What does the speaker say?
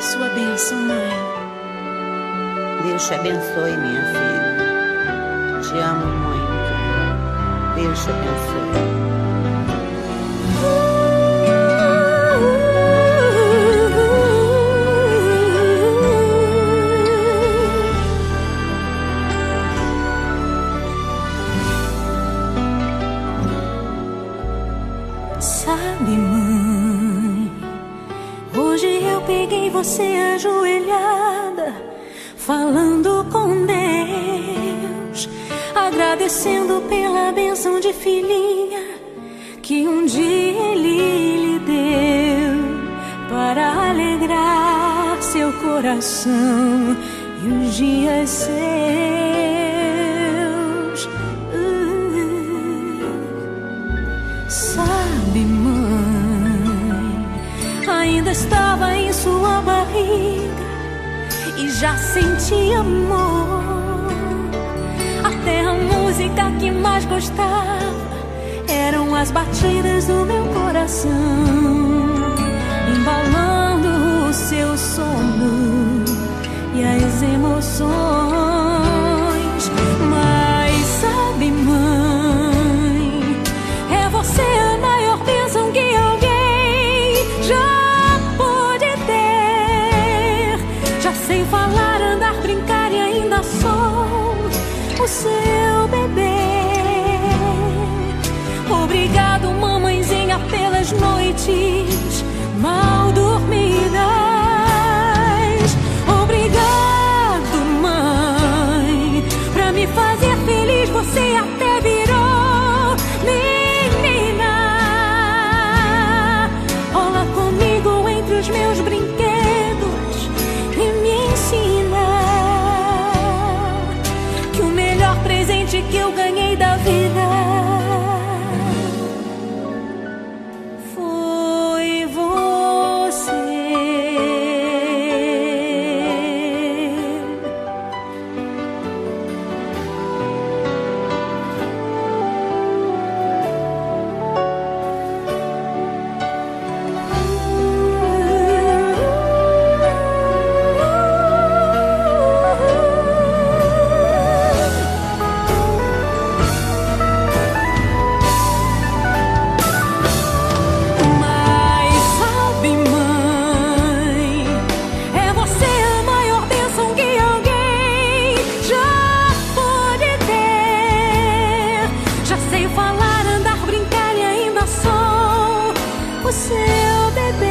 sua bênção, mãe. Deus te abençoe, minha filha. Te amo muito. Deus te abençoe. Sabe, mãe, hoje eu peguei você ajoelhada, falando com Deus, agradecendo pela bênção de filhinha que um dia Ele lhe deu, para alegrar seu coração e os dias seus. Sabe, mãe, ainda estava em sua barriga e já sentia amor. Até a música que mais gostava eram as batidas do meu coração, embalando o seu sono e as emoções. Mas sabe, mãe, é você a maior bênção que alguém já pôde ter. Já sei falar, andar, brincar e ainda sou o seu bebê. Obrigado, mamãezinha, pelas noites mal dormidas. Obrigado, mãe, pra me fazer feliz. Você até virou menina. Rola comigo entre os meus brinquedos e me ensina que o melhor presente que eu ganhei da vida foi você. Mas sabe, mãe, é você a maior bênção que alguém já pôde ter. Já sei falar, andar, brincar e ainda sou o seu bebê.